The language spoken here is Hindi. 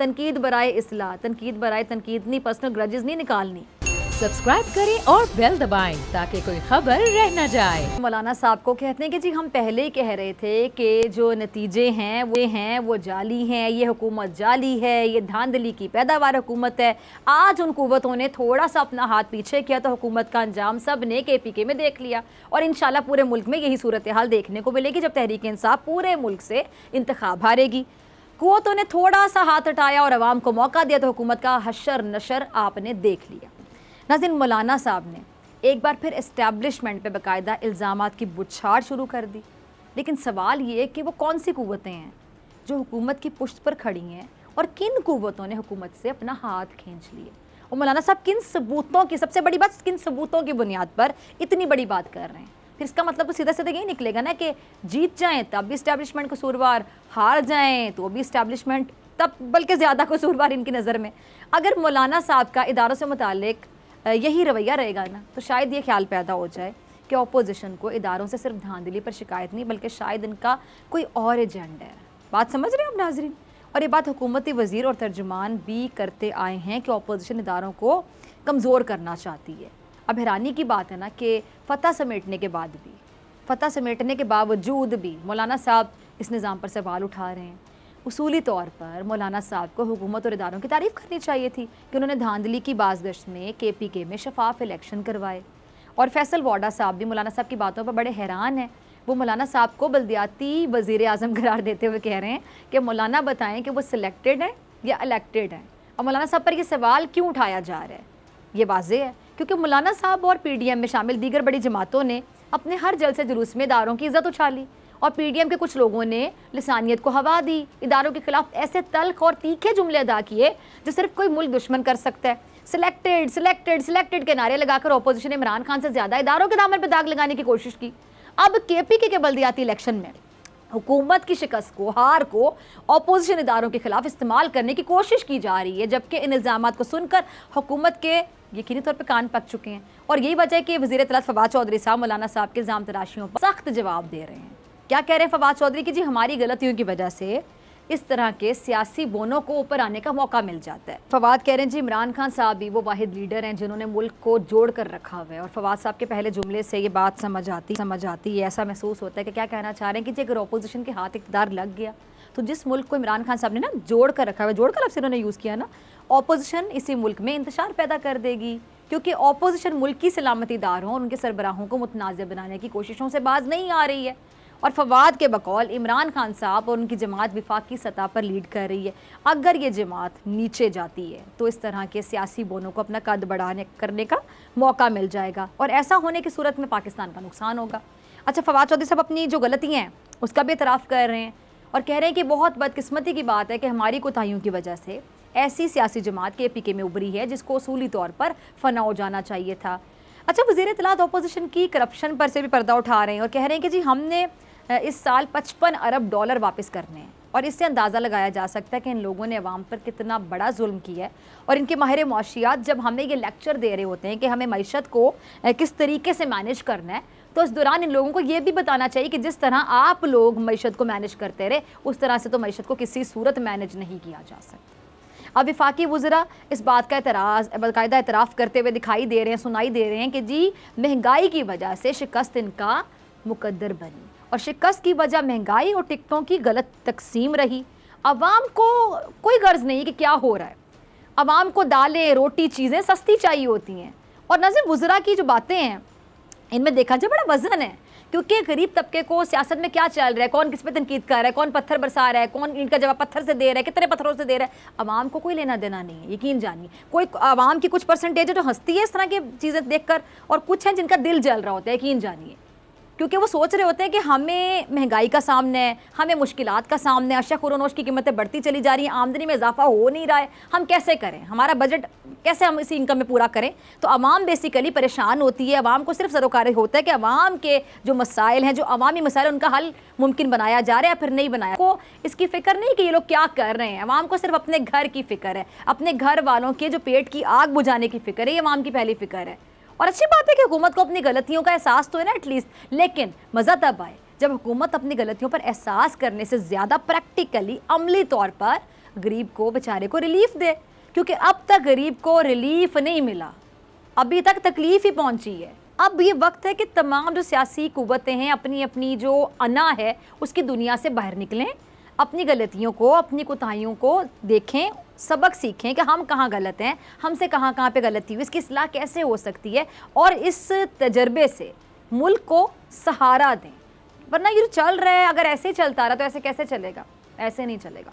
तनकीद बराए इस्लाह, तनकीद बराए तनकीद नहीं, पर्सनल ग्रजेस नहीं निकालनी। सब्सक्राइब करें और बेल दबाएं ताकि कोई खबर रह न जाए। मौलाना साहब को कहते हैं कि जी हम पहले ही कह रहे थे कि जो नतीजे हैं वो जाली हैं, ये हुकूमत जाली है, ये धांधली की पैदावार हुकूमत है। आज उन कुव्वतों ने थोड़ा सा अपना हाथ पीछे किया तो हुकूमत का अंजाम सब ने KPK में देख लिया और इंशाल्लाह पूरे मुल्क में यही सूरत हाल देखने को मिलेगी जब तहरीक इंसाफ पूरे मुल्क से इंतखाब हारेगी। कुव्वतों ने थोड़ा सा हाथ हटाया और अवाम को मौका दिया तो हुकूमत का हशर नशर आपने देख लिया। नाज़रीन, मौलाना साहब ने एक बार फिर इस्टेब्लिशमेंट पे बाकायदा इल्ज़ामात की बुछाड़ शुरू कर दी, लेकिन सवाल ये है कि वो कौन सी कुव्वतें हैं जो हुकूमत की पुश्त पर खड़ी हैं और किन कुव्वतों ने हुकूमत से अपना हाथ खींच लिए और मौलाना साहब किन सबूतों की, सबसे बड़ी बात, किन सबूतों की बुनियाद पर इतनी बड़ी बात कर रहे हैं। फिर इसका मतलब तो सीधा सीधा यही निकलेगा ना कि जीत जाएँ तब भी इस्टेब्लिशमेंट कसूरवार, हार जाएँ तो भी इस्टेब्लिशमेंट तब बल्कि ज़्यादा कसूरवार इनकी नज़र में। अगर मौलाना साहब का इदारों से मुतालिक यही रवैया रहेगा ना तो शायद ये ख्याल पैदा हो जाए कि अपोजिशन को इदारों से सिर्फ धांधली पर शिकायत नहीं बल्कि शायद इनका कोई और एजेंडा है। बात समझ रहे हैं आप नाज़रीन? और ये बात हुकूमती वज़ीर और तर्जुमान भी करते आए हैं कि अपोजिशन इदारों को कमज़ोर करना चाहती है। अब हैरानी की बात है ना कि फ़तह समेटने के बावजूद भी मौलाना साहब इस निज़ाम पर सवाल उठा रहे हैं। उसूली तौर पर मौलाना साहब को हुकूमत और इदारों की तारीफ़ करनी चाहिए थी कि उन्होंने धांधली की बाज़गश्त में KPK में शफाफ इलेक्शन करवाए। और फैसल वाडा साहब भी मौलाना साहब की बातों पर बड़े हैरान हैं। वो मौलाना साहब को बल्दियाती वज़ीर आज़म करार देते हुए कह रहे हैं कि मौलाना बताएं कि वो सिलेक्टेड हैं या इलेक्टेड हैं। और मौलाना साहब पर यह सवाल क्यों उठाया जा रहा है, ये वाज़ेह है क्योंकि मौलाना साहब और PDM में शामिल दीगर बड़ी जमातों ने अपने हर जलसे जुलूस में इदारों की इज़्ज़त उछाली और PDM के कुछ लोगों ने लिसानियत को हवा दी, इदारों के खिलाफ ऐसे तल्ख और तीखे जुमले अदा किए जो सिर्फ कोई मुल्क दुश्मन कर सकता है। सिलेक्टेड सिलेक्टेड सिलेक्टेड के नारे लगाकर अपोजिशन ने इमरान खान से ज़्यादा इदारों के दामन पर दाग लगाने की कोशिश की। अब KPK के बल्दियाती इलेक्शन में हुकूमत की शिकस्त को, हार को अपोजिशन इदारों के खिलाफ इस्तेमाल करने की कोशिश की जा रही है, जबकि इन इल्ज़ामात को सुनकर हुकूमत के यकीनी तौर पर कान पक चुके हैं। और यही वजह है कि वज़ीर इत्तलात फवाद चौधरी साहब मौलाना साहब के इल्ज़ाम तराशियों पर सख्त जवाब दे रहे हैं। क्या कह रहे हैं फवाद चौधरी कि जी हमारी गलतियों की वजह से इस तरह के सियासी बोनों को ऊपर आने का मौका मिल जाता है। फवाद कह रहे हैं जी इमरान खान साहब भी वो वाहिद लीडर हैं जिन्होंने मुल्क को जोड़ कर रखा हुआ है। और फवाद साहब के पहले जुमले से ये बात समझ आती है, ऐसा महसूस होता है कि क्या कहना चाह रहे हैं कि जी अगर अपोजिशन के हाथ इक़्तिदार लग गया तो जिस मुल्क को इमरान खान साहब ने ना जोड़ कर रखा हुआ, जोड़ कर लफ्ज़ इन्होंने यूज़ किया ना, अपोजिशन इसी मुल्क में इंतशार पैदा कर देगी क्योंकि अपोजिशन मुल्क की सलामती दारों और उनके सरबराहों को मुतनाज़ बनाने की कोशिशों से बाज नहीं आ रही है। और फवाद के बकौल इमरान खान साहब और उनकी जमात विफाकी सतह पर लीड कर रही है। अगर ये जमात नीचे जाती है तो इस तरह के सियासी बोनों को अपना कद बढ़ाने करने का मौका मिल जाएगा और ऐसा होने की सूरत में पाकिस्तान का नुकसान होगा। अच्छा, फवाद चौधरी साहब अपनी जो गलतियाँ हैं उसका भी एतराफ़ कर रहे हैं और कह रहे हैं कि बहुत बदकिस्मती की बात है कि हमारी कोताहियों की वजह से ऐसी सियासी जमात KPK में उभरी है जिसको उसूली तौर पर फना हो जाना चाहिए था। अच्छा, वज़ीर इत्तलात अपोजिशन की करप्शन पर से भी पर्दा उठा रहे हैं और कह रहे हैं कि जी हमने इस साल 55 अरब डॉलर वापस करने हैं और इससे अंदाज़ा लगाया जा सकता है कि इन लोगों ने अवाम पर कितना बड़ा जुल्म किया है। और इनके माहिर मुआशियात जब हमें ये लेक्चर दे रहे होते हैं कि हमें मईशत को किस तरीके से मैनेज करना है तो इस दौरान इन लोगों को ये भी बताना चाहिए कि जिस तरह आप लोग मईशत को मैनेज करते रहे उस तरह से तो मईशत को किसी सूरत मैनेज नहीं किया जा सकता। अब वफाकी वज़रा इस बात का बाकायदा एतराफ़ करते हुए दिखाई दे रहे हैं, सुनाई दे रहे हैं कि जी महंगाई की वजह से शिकस्त इनका मुकद्दर बनी और शिकस्त की वजह महंगाई और टिकटों की गलत तकसीम रही। अवाम को कोई गर्ज नहीं कि क्या हो रहा है, अवाम को दालें रोटी चीज़ें सस्ती चाहिए होती हैं। और नाज़रीन, वज़रा की जो बातें हैं इनमें देखा जाए बड़ा वज़न है क्योंकि गरीब तबके को सियासत में क्या चल रहा है, कौन किस पे तनकीद कर रहा है, कौन पत्थर बरसा रहा है, कौन इनका जवाब पत्थर से दे रहा है, कितने पत्थरों से दे रहा है, अवाम को कोई लेना देना नहीं है। यकीन जानिए, कोई अवाम की कुछ परसेंटेज है जो हंसती है इस तरह की चीज़ें देखकर और कुछ हैं जिनका दिल जल रहा होता है, यकीन जानिए, क्योंकि वो सोच रहे होते हैं कि हमें महंगाई का सामना है, हमें मुश्किलात का सामना है, अशा खुरोनोश की कीमतें बढ़ती चली जा रही हैं, आमदनी में इजाफा हो नहीं रहा है, हम कैसे करें, हमारा बजट कैसे हम इसी इनकम में पूरा करें। तो अवाम बेसिकली परेशान होती है। अवाम को सिर्फ सरोकार होता है कि अवाम के जो मसाइल हैं, जो अवामी मसाइल, उनका हल मुमकिन बनाया जा रहा है या फिर नहीं बनाया। को इसकी फ़िक्र नहीं कि ये लोग क्या कर रहे हैं, अवाम को सिर्फ अपने घर की फ़िक्र है, अपने घर वालों के जो पेट की आग बुझाने की फ़िक्र है, ये अवाम की पहली फ़िक्र है। और अच्छी बात है कि हुकूमत को अपनी गलतियों का एहसास तो है ना एटलीस्ट, लेकिन मज़ा तब आए जब हुकूमत अपनी गलतियों पर एहसास करने से ज़्यादा प्रैक्टिकली अमली तौर पर गरीब को बेचारे को रिलीफ दे, क्योंकि अब तक गरीब को रिलीफ नहीं मिला, अभी तक तकलीफ ही पहुंची है। अब ये वक्त है कि तमाम जो सियासी कुव्वतें हैं अपनी अपनी जो अना है उसकी दुनिया से बाहर निकलें, अपनी गलतियों को, अपनी कोताहियों को देखें, सबक सीखें कि हम कहाँ गलत हैं, हमसे कहाँ कहाँ पे गलती हुई, इसकी इस्लाह कैसे हो सकती है, और इस तजर्बे से मुल्क को सहारा दें। वरना ये चल रहा है, अगर ऐसे ही चलता रहा तो ऐसे कैसे चलेगा, ऐसे नहीं चलेगा।